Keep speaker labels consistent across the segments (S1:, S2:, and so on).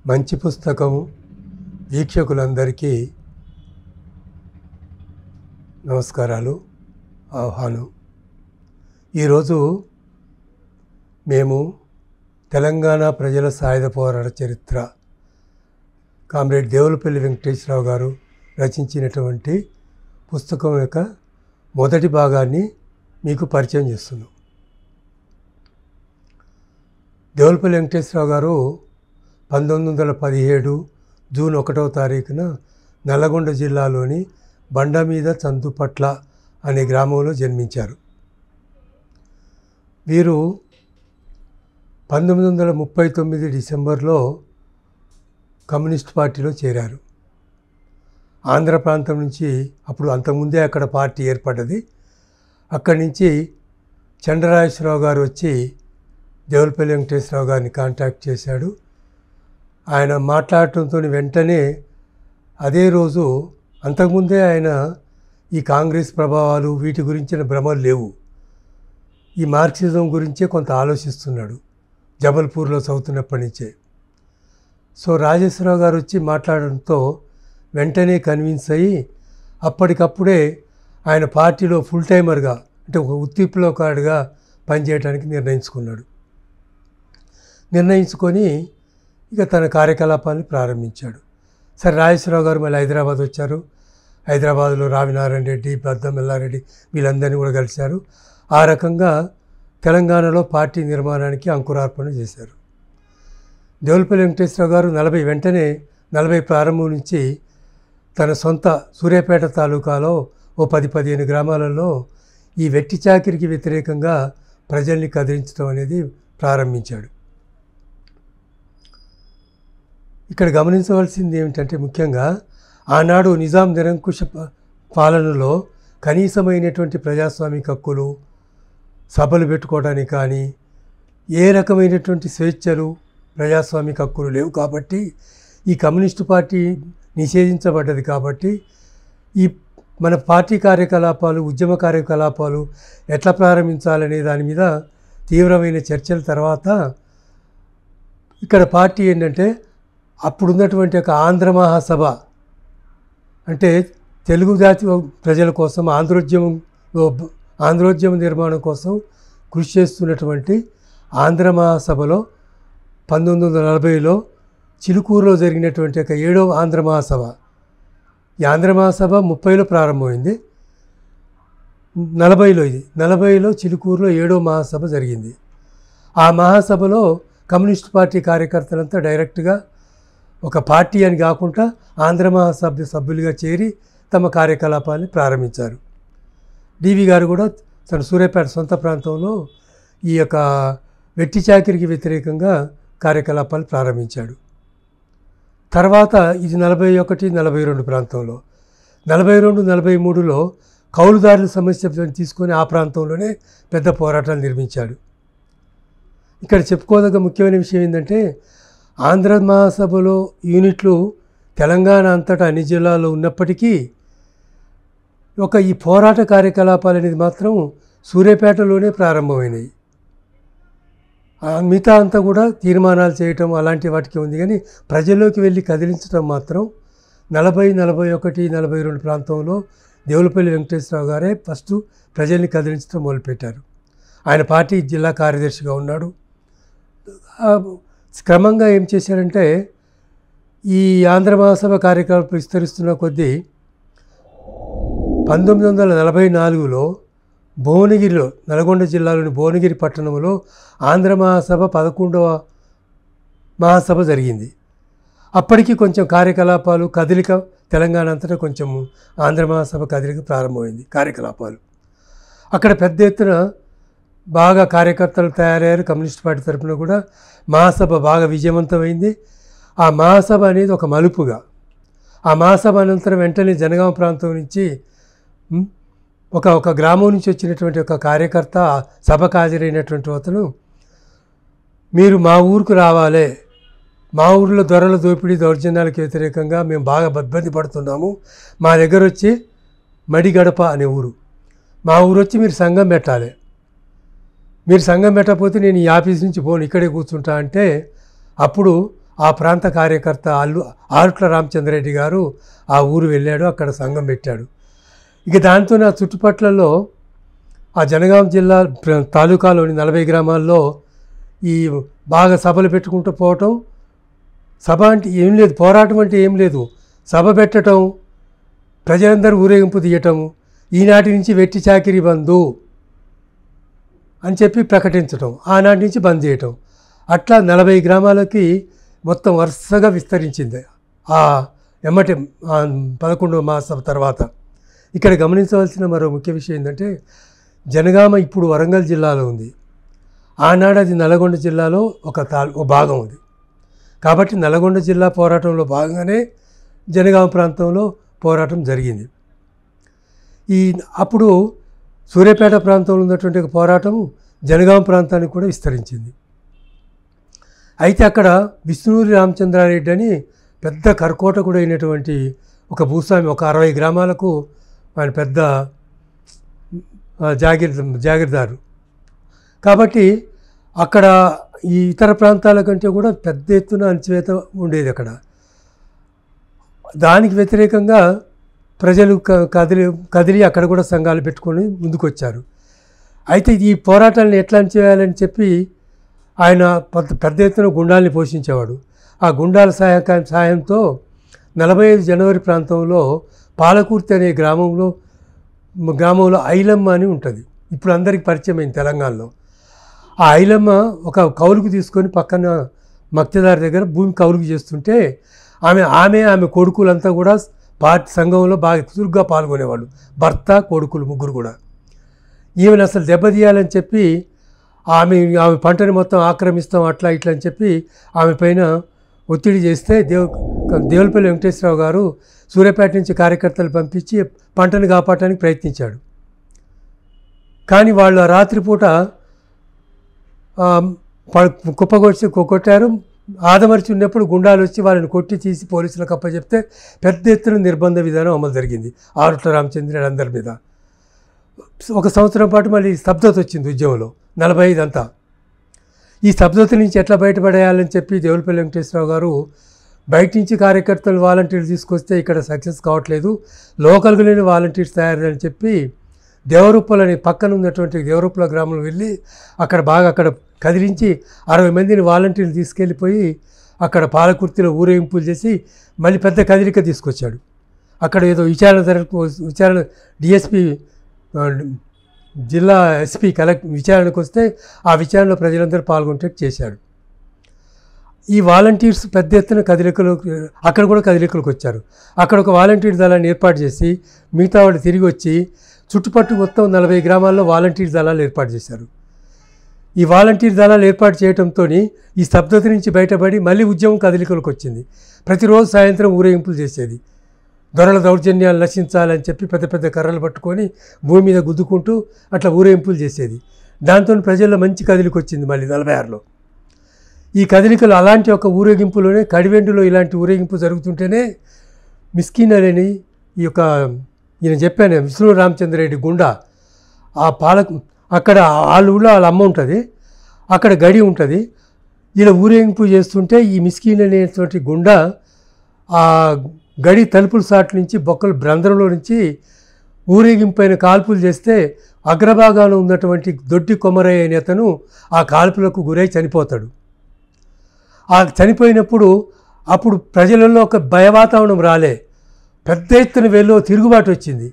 S1: మంచి పుస్తకము వీక్షకులందరికీ నమస్కారాలు, ఆహ్వానం. ఈరోజు మేము తెలంగాణ ప్రజల సాయుధ పోరాట చరిత్ర కామ్రేడ్ దేవులపల్లి వెంకటేశ్వరరావు గారు రచించినటువంటి పుస్తకం యొక్క మొదటి భాగాన్ని మీకు పరిచయం చేస్తున్నాం. దేవులపల్లి వెంకటేశ్వరరావు గారు 1917 జూన్ 1వ తారీఖున నల్లగొండ జిల్లాలోని బండమీద చందుపట్ల అనే గ్రామంలో జన్మించారు. వీరు 1939 డిసెంబర్లో కమ్యూనిస్ట్ పార్టీలో చేరారు. ఆంధ్ర ప్రాంతం నుంచి, అప్పుడు అంతకుముందే అక్కడ పార్టీ ఏర్పడ్డది. అక్కడి నుంచి చంద్రరాజేశ్వరరావు గారు వచ్చి దేవులపల్లి వెంకటేశ్వరరావు గారిని కాంటాక్ట్ చేశాడు. ఆయన మాట్లాడటంతో వెంటనే అదే రోజు, అంతకుముందే ఆయన ఈ కాంగ్రెస్ ప్రభావాలు వీటి గురించిన భ్రమలు లేవు, ఈ మార్క్సిజం గురించే కొంత ఆలోచిస్తున్నాడు జబల్పూర్లో చదువుతున్నప్పటి నుంచే. సో రాజేశ్వరరావు గారు వచ్చి మాట్లాడడంతో వెంటనే కన్విన్స్ అయ్యి అప్పటికప్పుడే ఆయన పార్టీలో ఫుల్ టైమర్గా, అంటే ఒక ఉత్తిప్లోకాడుగా పనిచేయడానికి నిర్ణయించుకొని ఇక తన కార్యకలాపాన్ని ప్రారంభించాడు. సరే, రాజేశ్వరరావు గారు మళ్ళీ హైదరాబాద్ వచ్చారు. హైదరాబాద్లో రావినారాయణ రెడ్డి, బద్దం ఎల్లారెడ్డి వీళ్ళందరినీ కూడా కలిశారు. ఆ రకంగా తెలంగాణలో పార్టీ నిర్మాణానికి అంకురార్పణ చేశారు. దేవులపల్లి వెంకటేశ్వరరావు గారు 40 ప్రారంభం నుంచి తన సొంత సూర్యాపేట తాలూకాలో ఓ 10-15 గ్రామాలలో ఈ వెట్టి చాకిరికి వ్యతిరేకంగా ప్రజల్ని కదిలించడం అనేది ప్రారంభించాడు. ఇక్కడ గమనించవలసింది ఏమిటంటే, ముఖ్యంగా ఆనాడు నిజాం నిరంకుశ పాలనలో కనీసమైనటువంటి ప్రజాస్వామిక హక్కులు, సభలు పెట్టుకోవడానికి కానీ ఏ రకమైనటువంటి స్వేచ్ఛలు, ప్రజాస్వామిక హక్కులు లేవు. కాబట్టి ఈ కమ్యూనిస్టు పార్టీ నిషేధించబడ్డది. కాబట్టి ఈ మన పార్టీ కార్యకలాపాలు, ఉద్యమ కార్యకలాపాలు ఎట్లా ప్రారంభించాలనే దాని మీద తీవ్రమైన చర్చల తర్వాత ఇక్కడ పార్టీ ఏంటంటే, అప్పుడున్నటువంటి ఒక ఆంధ్ర మహాసభ, అంటే తెలుగు జాతి ప్రజల కోసం ఆంధ్రోద్యమ నిర్మాణం కోసం కృషి చేస్తున్నటువంటి ఆంధ్ర మహాసభలో 1940లో చిలుకూరులో జరిగినటువంటి ఒక 7వ ఆంధ్ర మహాసభ. ఈ ఆంధ్ర మహాసభ 30లో ప్రారంభమైంది. 40లో చిలుకూరులో 7వ మహాసభ జరిగింది. ఆ మహాసభలో కమ్యూనిస్ట్ పార్టీ కార్యకర్తలంతా డైరెక్ట్గా ఒక పార్టీ అని కాకుండా ఆంధ్ర మహాసభ సభ్యులుగా చేరి తమ కార్యకలాపాన్ని ప్రారంభించారు. డివి గారు కూడా తన సూర్యాపేట సొంత ప్రాంతంలో ఈ యొక్క వెట్టి చాకిరికి వ్యతిరేకంగా కార్యకలాపాలు ప్రారంభించాడు. తర్వాత ఇది 41-42 ప్రాంతంలో, 42-43లో కౌలుదారుల సమస్య తీసుకొని ఆ ప్రాంతంలోనే పెద్ద పోరాటాలు నిర్మించాడు. ఇక్కడ చెప్పుకోదగ్గ ముఖ్యమైన విషయం ఏంటంటే, ఆంధ్ర మహాసభలో యూనిట్లు తెలంగాణ అంతటా అన్ని జిల్లాల్లో ఉన్నప్పటికీ ఈ పోరాట కార్యకలాపాలు అనేది మాత్రం సూర్యాపేటలోనే ప్రారంభమైనవి. మిగతా అంతా కూడా తీర్మానాలు చేయటం అలాంటి వాటికి ఉంది, కానీ ప్రజల్లోకి వెళ్ళి కదిలించడం మాత్రం 40, 41, 42 ప్రాంతంలో దేవులపల్లి వెంకటేశ్వరరావు గారే ఫస్ట్ ప్రజల్ని కదిలించడం మొదలుపెట్టారు. ఆయన పార్టీ జిల్లా కార్యదర్శిగా ఉన్నాడు. క్రమంగా ఏం చేశారంటే, ఈ ఆంధ్ర మహాసభ కార్యకలాపాలు విస్తరిస్తున్న కొద్దీ 1944లో భువనగిరిలో, నల్గొండ జిల్లాలోని భువనగిరి పట్టణంలో ఆంధ్ర మహాసభ 11వ మహాసభ జరిగింది. అప్పటికి కొంచెం కార్యకలాపాలు, కదలిక తెలంగాణ అంతటా కొంచెం ఆంధ్ర మహాసభ కదలిక ప్రారంభమైంది. కార్యకలాపాలు అక్కడ పెద్ద ఎత్తున బాగా కార్యకర్తలు తయారయ్యారు. కమ్యూనిస్ట్ పార్టీ తరఫున కూడా మహాసభ బాగా విజయవంతమైంది. ఆ మహాసభ అనేది ఒక మలుపుగా, ఆ మహాసభ అనంతరం వెంటనే జనగామ ప్రాంతం నుంచి ఒక గ్రామం నుంచి వచ్చినటువంటి ఒక కార్యకర్త, సభకు హాజరైనటువంటి అతను, మీరు మా ఊరికి రావాలి, మా ఊరిలో దొరల దోపిడీ దౌర్జన్యాలకు వ్యతిరేకంగా మేము బాగా ఇబ్బంది పడుతున్నాము, మా దగ్గర వచ్చి మడిగడప అనే ఊరు, మా ఊరు వచ్చి మీరు సంఘం పెట్టాలి, మీరు సంఘం పెట్టకపోతే నేను ఈ ఆఫీస్ నుంచి పోను, ఇక్కడే కూర్చుంటా అంటే అప్పుడు ఆ ప్రాంత కార్యకర్త ఆరుట్ల రామచంద్రరెడ్డి గారు ఆ ఊరు వెళ్ళాడు, అక్కడ సంఘం పెట్టాడు. ఇక దాంతో ఆ చుట్టుపట్లలో ఆ జనగాం జిల్లా తాలూకాలోని 40 గ్రామాల్లో ఈ బాగా సభలు పెట్టుకుంటూ పోవటం. సభ అంటే ఏం లేదు, పోరాటం అంటే ఏం లేదు, సభ పెట్టడం, ప్రజలందరూ ఊరేగింపు తీయటం, ఈనాటి నుంచి వెట్టి చాకిరీ బంధు అని చెప్పి ప్రకటించటం, ఆనాటి నుంచి బంద్ చేయటం. అట్లా 40 గ్రామాలకి మొత్తం వరుసగా విస్తరించింది ఆ ఎమ్మటి 11వ మహాసభ తర్వాత. ఇక్కడ గమనించవలసిన మరో ముఖ్య విషయం ఏంటంటే, జనగామ ఇప్పుడు వరంగల్ జిల్లాలో ఉంది, ఆనాడు అది నల్గొండ జిల్లాలో ఒక భాగం ఉంది. కాబట్టి నల్గొండ జిల్లా పోరాటంలో భాగంగానే జనగామ ప్రాంతంలో పోరాటం జరిగింది. అప్పుడు సూర్యాపేట ప్రాంతంలో ఉన్నటువంటి ఒక పోరాటం జనగామ ప్రాంతానికి కూడా విస్తరించింది. అయితే అక్కడ విష్ణూరి రామచంద్రారెడ్డి అని పెద్ద కర్కోటకుడు అయినటువంటి ఒక భూస్వామి, ఒక 60 గ్రామాలకు ఆయన పెద్ద జాగీర్దారు. కాబట్టి అక్కడ ఈ ఇతర ప్రాంతాల కంటే కూడా పెద్ద ఎత్తున అణచివేత ఉండేది అక్కడ. దానికి వ్యతిరేకంగా ప్రజలు కదిలి అక్కడ కూడా సంఘాలు పెట్టుకొని ముందుకు వచ్చారు. అయితే ఈ పోరాటాలను ఎట్లా చేయాలని చెప్పి ఆయన పెద్ద ఎత్తున గుండాల్ని పోషించేవాడు. ఆ గుండాల సహాయంతో 45 జనవరి ప్రాంతంలో పాలకుర్తి అనే గ్రామంలో ఐలమ్మ అని ఉంటుంది, ఇప్పుడు అందరికీ పరిచయమైంది తెలంగాణలో. ఆ ఐలమ్మ ఒక కౌలుకు తీసుకొని పక్కన మక్తదారి దగ్గర భూమి కౌలుకు చేస్తుంటే ఆమె కొడుకులంతా కూడా పార్టీ సంఘంలో బాగా చురుగ్గా పాల్గొనేవాళ్ళు, భర్త కొడుకులు ముగ్గురు కూడా. ఈమెను అసలు దెబ్బతీయాలని చెప్పి ఆమె పంటని మొత్తం ఆక్రమిస్తాం అట్లా ఇట్లా అని చెప్పి ఆమె పైన ఒత్తిడి చేస్తే దేవులపల్లి వెంకటేశ్వరరావు గారు సూర్యాపేట నుంచి కార్యకర్తలు పంపించి పంటను కాపాడటానికి ప్రయత్నించాడు. కానీ వాళ్ళు రాత్రిపూట కొట్టారు. ఆదమర్చి ఉన్నప్పుడు గుండాలు వచ్చి వాళ్ళని కొట్టి తీసి పోలీసులకు అప్పచెప్తే పెద్ద ఎత్తున నిర్బంధ విధానం అమలు జరిగింది ఆరుట్ల రామచంద్రుడు అందరి మీద. 1 సంవత్సరం పాటు మళ్ళీ స్తబ్దత వచ్చింది ఉద్యమంలో, 45 అంతా. ఈ స్తబ్దత నుంచి ఎట్లా బయటపడేయాలని చెప్పి దేవులపల్లి వెంకటేశ్వరరావు గారు బయట నుంచి కార్యకర్తలు వాలంటీర్లు తీసుకొస్తే ఇక్కడ సక్సెస్ కావట్లేదు, లోకల్గా లేని వాలంటీర్స్ తయారని చెప్పి దేవరూపలని పక్కన ఉన్నటువంటి దేవరూపల గ్రామంలో వెళ్ళి అక్కడ కదిలించి 60 మందిని వాలంటీర్లు తీసుకెళ్ళిపోయి అక్కడ పాలకుర్తిలో ఊరేగింపులు చేసి మళ్ళీ పెద్ద కదిలిక తీసుకొచ్చాడు. అక్కడ ఏదో విచారణ డిఎస్పి జిల్లా ఎస్పీ విచారణకు వస్తే ఆ విచారణలో ప్రజలందరూ పాల్గొంటే చేశాడు. ఈ వాలంటీర్స్ పెద్ద ఎత్తున అక్కడ కూడా కదిలికలకు వచ్చారు. అక్కడ ఒక వాలంటీర్ దళాన్ని ఏర్పాటు చేసి మిగతా వాళ్ళు తిరిగి వచ్చి చుట్టుపట్టు మొత్తం 40 గ్రామాల్లో వాలంటీర్ దళాలు ఏర్పాటు చేశారు. ఈ వాలంటీర్ దళాలు ఏర్పాటు చేయడంతో ఈ స్తబ్దత నుంచి బయటపడి మళ్ళీ ఉద్యమం కదిలికలకు వచ్చింది. ప్రతిరోజు సాయంత్రం ఊరేగింపులు చేసేది. దొరల దౌర్జన్యాలు నశించాలని చెప్పి పెద్ద పెద్ద కర్రలు పట్టుకొని భూమి మీద గుద్దుకుంటూ అట్లా ఊరేగింపులు చేసేది. దాంతో ప్రజల్లో మంచి కదిలిక వచ్చింది. మళ్ళీ 46లో ఈ కదిలికలు అలాంటి ఒక ఊరేగింపులోనే కడివెండులో ఇలాంటి ఊరేగింపు జరుగుతుంటేనే మిస్కిన్ అని ఈయన చెప్పాను విష్ణు రామచంద్రరెడ్డి గుండా అక్కడ వాళ్ళ ఊళ్ళో వాళ్ళ అమ్మ ఉంటుంది, అక్కడ గడి ఉంటుంది. ఇలా ఊరేగింపు చేస్తుంటే ఈ మిస్కిన్ అనేటువంటి గుండా ఆ గడి తలుపుల సాట్ల నుంచి బొక్కల బ్రంధ్రంలో నుంచి ఊరేగింపైన కాల్పులు చేస్తే అగ్రభాగాన ఉన్నటువంటి దొడ్డి కొమరయ్య అనే అతను ఆ కాల్పులకు గురై చనిపోతాడు. ఆ చనిపోయినప్పుడు అప్పుడు ప్రజలలో ఒక భయవాతావరణం రాలే, పెద్ద ఎత్తున వెళ్ళో తిరుగుబాటు వచ్చింది.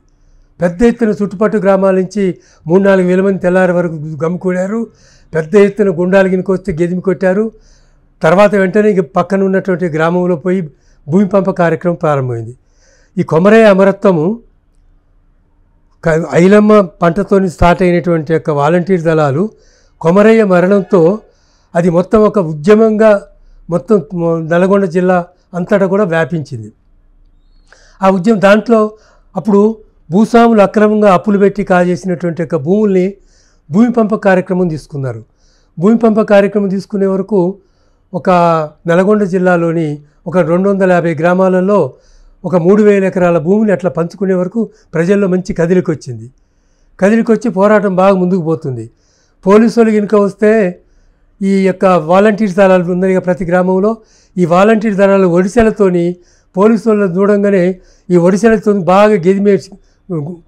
S1: పెద్ద ఎత్తున చుట్టుపట్టు గ్రామాల నుంచి 3-4 వేల మంది తెల్లారి వరకు గమ్ముకూడారు. పెద్ద ఎత్తున గుండాలు గినుకొస్తే గెదిమి కొట్టారు. తర్వాత వెంటనే పక్కన ఉన్నటువంటి గ్రామంలో పోయి భూమి పంప కార్యక్రమం ప్రారంభమైంది. ఈ కొమరయ్య అమరత్వము ఐలమ్మ పంటతో స్టార్ట్ అయినటువంటి యొక్క వాలంటీర్ దళాలు కొమరయ్య మరణంతో అది మొత్తం ఒక ఉద్యమంగా మొత్తం నల్గొండ జిల్లా అంతటా కూడా వ్యాపించింది. ఆ ఉద్యమం దాంట్లో అప్పుడు భూస్వాములు అక్రమంగా అప్పులు పెట్టి కాజేసినటువంటి యొక్క భూముల్ని భూమి పంప కార్యక్రమం తీసుకున్నారు. భూమి పంప కార్యక్రమం తీసుకునే వరకు ఒక నల్గొండ జిల్లాలోని ఒక 250 గ్రామాలలో ఒక 3000 ఎకరాల భూమిని అట్లా పంచుకునే వరకు ప్రజల్లో మంచి కదిలికొచ్చింది. కదిలికొచ్చి పోరాటం బాగా ముందుకు పోతుంది. పోలీసు వాళ్ళు కనుక వస్తే ఈ యొక్క వాలంటీర్ దళాలు ఉన్నాయి ప్రతి గ్రామంలో. ఈ వాలంటీర్ దళాలు ఒడిసెలతోని పోలీసు వాళ్ళని చూడంగానే ఈ ఒడిసెలతో బాగా గెదిమే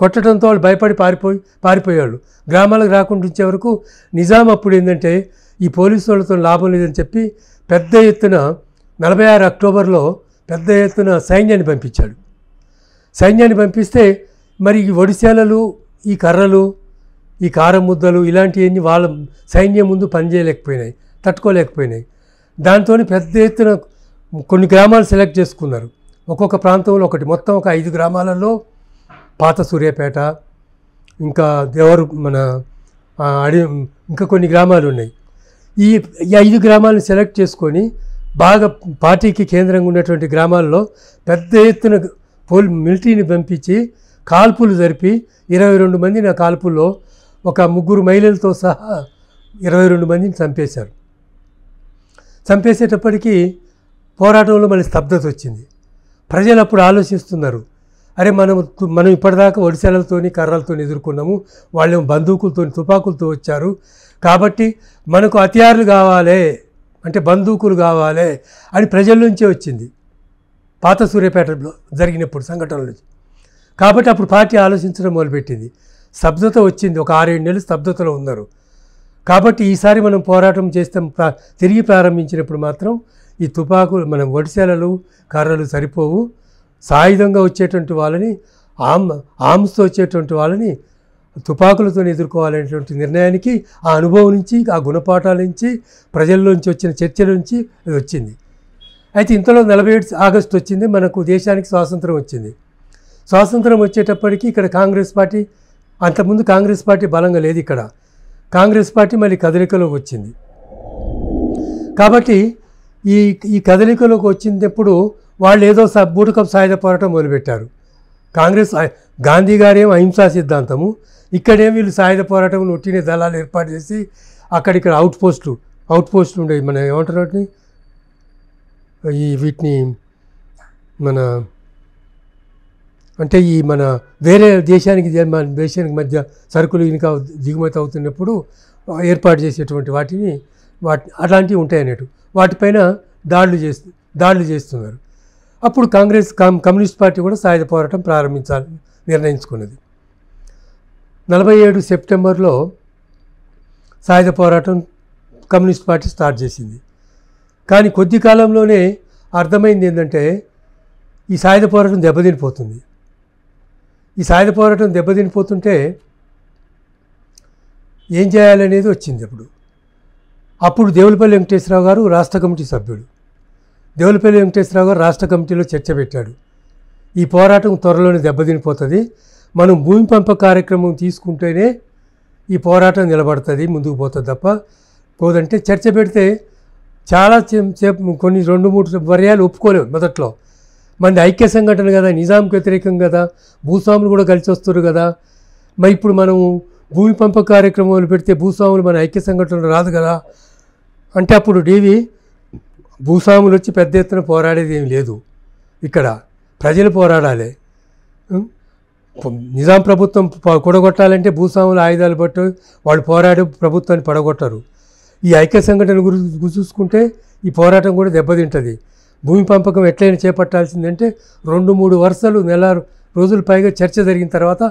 S1: కొట్టడంతో వాళ్ళు భయపడి పారిపోయేవాళ్ళు. గ్రామాలకు రాకుండా వచ్చే వరకు నిజాం అప్పుడు ఏంటంటే ఈ పోలీసు వాళ్ళతో లాభం లేదని చెప్పి పెద్ద ఎత్తున 46 అక్టోబర్లో పెద్ద ఎత్తున సైన్యాన్ని పంపించాడు. సైన్యాన్ని పంపిస్తే మరి ఈ ఒడిశాలలు, ఈ కర్రలు, ఈ కారం ముద్దలు ఇలాంటివన్నీ వాళ్ళ సైన్యం ముందు పనిచేయలేకపోయినాయి, తట్టుకోలేకపోయినాయి. దాంతో పెద్ద ఎత్తున కొన్ని గ్రామాలు సెలెక్ట్ చేసుకున్నారు. ఒక్కొక్క ప్రాంతంలో ఒకటి, మొత్తం ఒక 5 గ్రామాలలో పాత సూర్యాపేట, ఇంకా దేవరు మన ఇంకా కొన్ని గ్రామాలు ఉన్నాయి. ఈ 5 గ్రామాలను సెలెక్ట్ చేసుకొని బాగా పార్టీకి కేంద్రంగా ఉన్నటువంటి గ్రామాల్లో పెద్ద ఎత్తున మిలిటరీని పంపించి కాల్పులు జరిపి 22 మందిని ఆ కాల్పుల్లో ఒక 3 మహిళలతో సహా 22 మందిని చంపేశారు. చంపేసేటప్పటికీ పోరాటంలో మళ్ళీ స్తబ్దత వచ్చింది. ప్రజలు అప్పుడు ఆలోచిస్తున్నారు, అరే మనం ఇప్పటిదాకా ఒడిశాలతోని కర్రలతో ఎదుర్కొన్నాము, వాళ్ళు బందూకులతో తుపాకులతో వచ్చారు, కాబట్టి మనకు హథియార్లు కావాలి, అంటే బందూకులు కావాలి అని ప్రజల నుంచే వచ్చింది పాత సూర్యాపేటలో జరిగినప్పుడు సంఘటనల నుంచి. కాబట్టి అప్పుడు పార్టీ ఆలోచించడం మొదలుపెట్టింది. స్తబ్దత వచ్చింది, ఒక 6-7 నెలలు స్తబ్దతలో ఉన్నారు. కాబట్టి ఈసారి మనం పోరాటం చేస్తాం తిరిగి ప్రారంభించినప్పుడు మాత్రం ఈ తుపాకులు మనం ఒడిశాలలు కర్రలు సరిపోవు, సాయుధంగా వచ్చేటువంటి వాళ్ళని ఆర్మ్స్తో వచ్చేటువంటి వాళ్ళని తుపాకులతో ఎదుర్కోవాలనేటువంటి నిర్ణయానికి ఆ అనుభవం నుంచి, ఆ గుణపాఠాల నుంచి, ప్రజల్లోంచి వచ్చిన చర్చల నుంచి అది వచ్చింది. అయితే ఇంతలో 47 ఆగస్టు వచ్చింది, మనకు దేశానికి స్వాతంత్రం వచ్చింది. స్వాతంత్రం వచ్చేటప్పటికి ఇక్కడ కాంగ్రెస్ పార్టీ, అంతకుముందు కాంగ్రెస్ పార్టీ బలంగా లేదు, ఇక్కడ కాంగ్రెస్ పార్టీ మళ్ళీ కదలికలోకి వచ్చింది. కాబట్టి ఈ కదలికలోకి వచ్చినప్పుడు వాళ్ళు ఏదో బూటకపు సాయుధ పోరాటం మొదలుపెట్టారు. కాంగ్రెస్ గాంధీ గారేమో అహింసా సిద్ధాంతము, ఇక్కడేమో వీళ్ళు సాయుధ పోరాటం ఒట్టిన దళాలు ఏర్పాటు చేసి అక్కడిక్కడ అవుట్ పోస్టులు ఉండేవి. మన ఏమంటారు వాటిని, వీటిని మన అంటే మన వేరే దేశానికి మధ్య సరుకులు ఇంకా దిగుమతి అవుతున్నప్పుడు ఏర్పాటు చేసేటువంటి అలాంటివి ఉంటాయి అన్నట్టు. వాటిపైన దాడులు చేస్తున్నారు. అప్పుడు కమ్యూనిస్ట్ పార్టీ కూడా సాయుధ పోరాటం ప్రారంభించాలని నిర్ణయించుకున్నది. 47 సెప్టెంబర్లో సాయుధ పోరాటం కమ్యూనిస్ట్ పార్టీ స్టార్ట్ చేసింది. కానీ కొద్ది కాలంలోనే అర్థమైంది ఏంటంటే ఈ సాయుధ పోరాటం దెబ్బతినిపోతుంది. ఈ సాయుధ పోరాటం దెబ్బతినిపోతుంటే ఏం చేయాలనేది వచ్చింది. అప్పుడు దేవులపల్లి వెంకటేశ్వరరావు గారు రాష్ట్ర కమిటీ సభ్యుడు. దేవులపల్లి వెంకటేశ్వరరావు గారు రాష్ట్ర కమిటీలో చర్చ పెట్టాడు. ఈ పోరాటం త్వరలోనే దెబ్బతినిపోతుంది, మనం భూమి పంపక కార్యక్రమం తీసుకుంటేనే ఈ పోరాటం నిలబడుతుంది, ముందుకు పోతుంది తప్ప పోదంటే చర్చ పెడితే చాలా కొన్ని 2-3 వర్యాలు ఒప్పుకోలేవు. మొదట్లో మంది ఐక్య సంఘటన కదా, నిజాంకి వ్యతిరేకం కదా, భూస్వాములు కూడా కలిసి వస్తారు కదా, మరి ఇప్పుడు మనం భూమి పంపక కార్యక్రమాలు పెడితే భూస్వాములు మన ఐక్య సంఘటనలు రాదు కదా అంటే అప్పుడు డివి భూస్వాములు వచ్చి పెద్ద ఎత్తున పోరాడేది ఏమి లేదు, ఇక్కడ ప్రజలు పోరాడాలి. నిజాం ప్రభుత్వం కూడగొట్టాలంటే భూస్వాములు ఆయుధాలు పట్టు వాళ్ళు పోరాడి ప్రభుత్వాన్ని పడగొట్టరు. ఈ ఐక్య సంఘటన గురించి చూసుకుంటే ఈ పోరాటం కూడా దెబ్బతింటుంది. భూమి పంపకం ఎట్లయినా చేపట్టాల్సిందంటే 2-3 వరుసలు నెల రోజుల పైగా చర్చ జరిగిన తర్వాత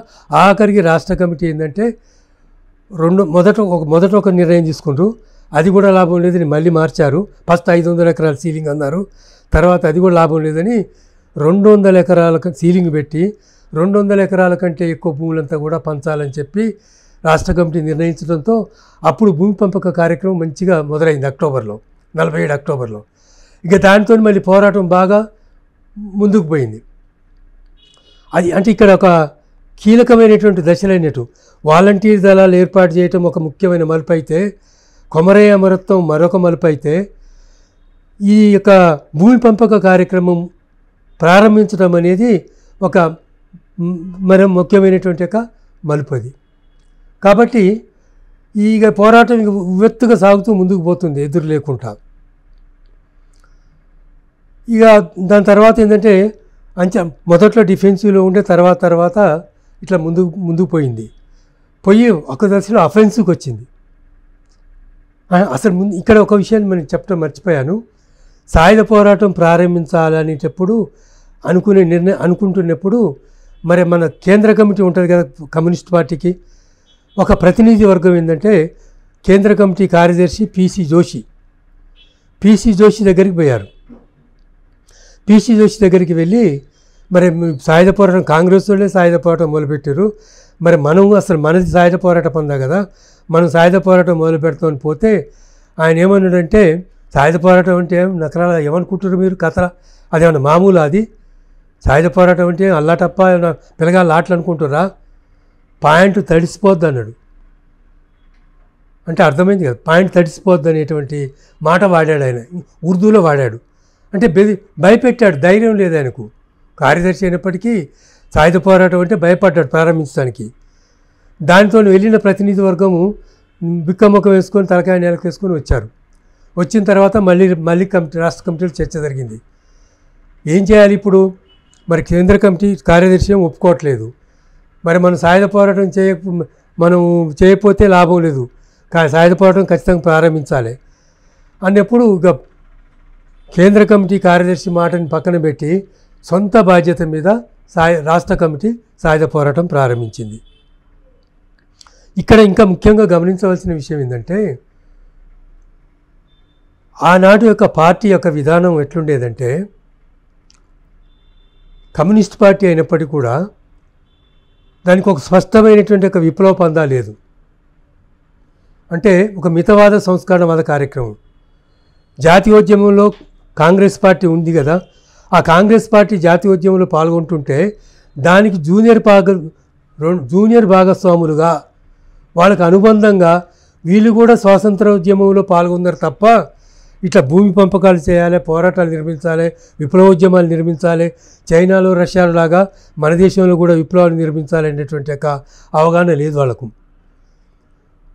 S1: ఆఖరికి రాష్ట్ర కమిటీ ఏంటంటే మొదట ఒక నిర్ణయం తీసుకుంటూ అది కూడా లాభం లేదని మళ్ళీ మార్చారు. ఫస్ట్ 500 ఎకరాల సీలింగ్ అన్నారు, తర్వాత అది కూడా లాభం లేదని 200 ఎకరాలకు సీలింగ్ పెట్టి 200 ఎకరాల కంటే ఎక్కువ భూములంతా కూడా పంచాలని చెప్పి రాష్ట్ర కమిటీ నిర్ణయించడంతో అప్పుడు భూమి పంపక కార్యక్రమం మంచిగా మొదలైంది 47 అక్టోబర్లో. ఇక దానితో మళ్ళీ పోరాటం బాగా ముందుకు పోయింది. అది అంటే ఇక్కడ ఒక కీలకమైనటువంటి దశలైనట్టు వాలంటీర్ దళాలు ఏర్పాటు చేయటం ఒక ముఖ్యమైన మలుపు అయితే, కొమరయ్య అమరత్వం మరొక మలుపు అయితే, ఈ యొక్క భూమి పంపక కార్యక్రమం ప్రారంభించడం అనేది ఒక మరో ముఖ్యమైనటువంటి ఒక మలుపు అది. కాబట్టి ఇక పోరాటం ఉవ్వెత్తుగా సాగుతూ ముందుకు పోతుంది ఎదురు లేకుండా. ఇక దాని తర్వాత ఏంటంటే మొదట్లో డిఫెన్సివ్లో ఉండే తర్వాత ఇట్లా ముందుకు పోయి ఒక దశలో అఫెన్సివ్కి వచ్చింది. అసలు ముందు ఇక్కడ ఒక విషయాన్ని మనం చెప్పడం మర్చిపోయాను. సాయుధ పోరాటం ప్రారంభించాలనేటప్పుడు అనుకుంటున్నప్పుడు మరి మన కేంద్ర కమిటీ ఉంటుంది కదా కమ్యూనిస్ట్ పార్టీకి, ఒక ప్రతినిధి వర్గం ఏంటంటే కేంద్ర కమిటీ కార్యదర్శి పిసి జోషి దగ్గరికి పోయారు. పిసి జోషి దగ్గరికి వెళ్ళి మరి సాయుధ పోరాటం కాంగ్రెస్ వాళ్ళే సాయుధ పోరాటం మొదలుపెట్టారు, మరి మనం అసలు మనది సాయుధ పోరాటం పొందా కదా, మనం సాయుధ పోరాటం మొదలు పెడతామని పోతే ఆయన ఏమన్నాడంటే, సాయుధ పోరాటం అంటే నకరాల ఏమనుకుంటారు మీరు కథల, అదేమన్నా మామూలు అది సాయుధ పోరాటం అంటే అల్లాటప్ప పిల్లగాళ్ళ ఆటలు అనుకుంటారా, పాయింట్ తడిసిపోద్ది అన్నాడు. అంటే అర్థమైంది కదా, పాయింట్ తడిసిపోద్ది అనేటువంటి మాట వాడాడు ఆయన, ఉర్దూలో వాడాడు. అంటే భయపెట్టాడు, ధైర్యం లేదు ఆయనకు. కార్యదర్శి అయినప్పటికీ సాయుధ పోరాటం అంటే భయపడ్డాడు ప్రారంభించడానికి. దానితో వెళ్ళిన ప్రతినిధి వర్గము బిక్కముఖం వేసుకొని తలకాయ నేలకు వేసుకొని వచ్చారు. వచ్చిన తర్వాత మళ్ళీ కమిటీ రాష్ట్ర కమిటీలో చర్చ జరిగింది. ఏం చేయాలి ఇప్పుడు, మరి కేంద్ర కమిటీ కార్యదర్శి ఏం ఒప్పుకోవట్లేదు, మరి మనం సాయుధ పోరాటం చేయకపోతే లాభం లేదు, సాయుధ పోరాటం ఖచ్చితంగా ప్రారంభించాలి అన్నప్పుడు ఇక కేంద్ర కమిటీ కార్యదర్శి మాటని పక్కన పెట్టి సొంత బాధ్యత మీద రాష్ట్ర కమిటీ సాయుధ పోరాటం ప్రారంభించింది. ఇక్కడ ఇంకా ముఖ్యంగా గమనించవలసిన విషయం ఏంటంటే, ఆనాడు యొక్క పార్టీ యొక్క విధానం ఎట్లుండేదంటే, కమ్యూనిస్ట్ పార్టీ అయినప్పటికీ కూడా దానికి ఒక స్పష్టమైనటువంటి ఒక విప్లవ పందా లేదు. అంటే ఒక మితవాద సంస్కరణవాద కార్యక్రమం. జాతీయోద్యమంలో కాంగ్రెస్ పార్టీ ఉంది కదా, ఆ కాంగ్రెస్ పార్టీ జాతీయోద్యమంలో పాల్గొంటుంటే దానికి జూనియర్ భాగస్వాములుగా వాళ్ళకు అనుబంధంగా వీళ్ళు కూడా స్వాతంత్ర ఉద్యమంలో పాల్గొన్నారు తప్ప ఇట్లా భూమి పంపకాలు చేయాలి, పోరాటాలు నిర్మించాలి, విప్లవోద్యమాలు నిర్మించాలి, చైనాలో రష్యాలో లాగా మన దేశంలో కూడా విప్లవాలు నిర్మించాలి అనేటువంటి ఒక అవగాహన లేదు వాళ్ళకు.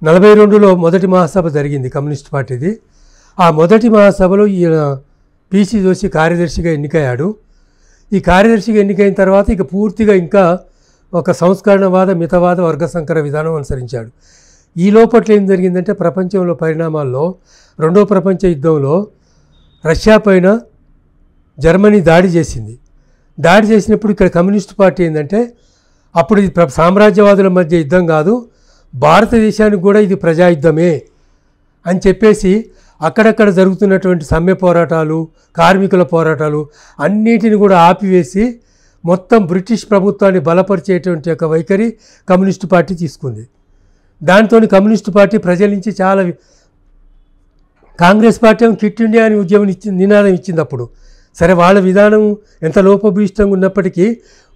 S1: 42లో మొదటి మహాసభ జరిగింది కమ్యూనిస్ట్ పార్టీది. ఆ మొదటి మహాసభలో ఈయన పిసి జోషి కార్యదర్శిగా ఎన్నికయ్యాడు. ఈ కార్యదర్శిగా ఎన్నికైన తర్వాత ఇక పూర్తిగా ఇంకా ఒక సంస్కరణవాద మితవాద వర్గ సంకర విధానం అనుసరించాడు. ఈ లోపట్ల ఏం జరిగిందంటే, ప్రపంచంలో పరిణామాల్లో రెండో ప్రపంచ యుద్ధంలో రష్యా పైన జర్మనీ దాడి చేసింది. దాడి చేసినప్పుడు ఇక్కడ కమ్యూనిస్ట్ పార్టీ ఏంటంటే, అప్పుడు ఇది సామ్రాజ్యవాదుల మధ్య యుద్ధం కాదు, భారతదేశానికి కూడా ఇది ప్రజాయుద్ధమే అని చెప్పేసి అక్కడక్కడ జరుగుతున్నటువంటి సమ్మె పోరాటాలు, కార్మికుల పోరాటాలు అన్నిటిని కూడా ఆపివేసి మొత్తం బ్రిటిష్ ప్రభుత్వాన్ని బలపరిచేటువంటి ఒక వైఖరి కమ్యూనిస్టు పార్టీ తీసుకుంది. దాంతో కమ్యూనిస్టు పార్టీ ప్రజల నుంచి చాలా, కాంగ్రెస్ పార్టీ క్విట్ ఇండియా అని ఉద్యమం నినాదం ఇచ్చింది అప్పుడు. సరే, వాళ్ళ విధానం ఎంత లోపభూయిష్టంగా ఉన్నప్పటికీ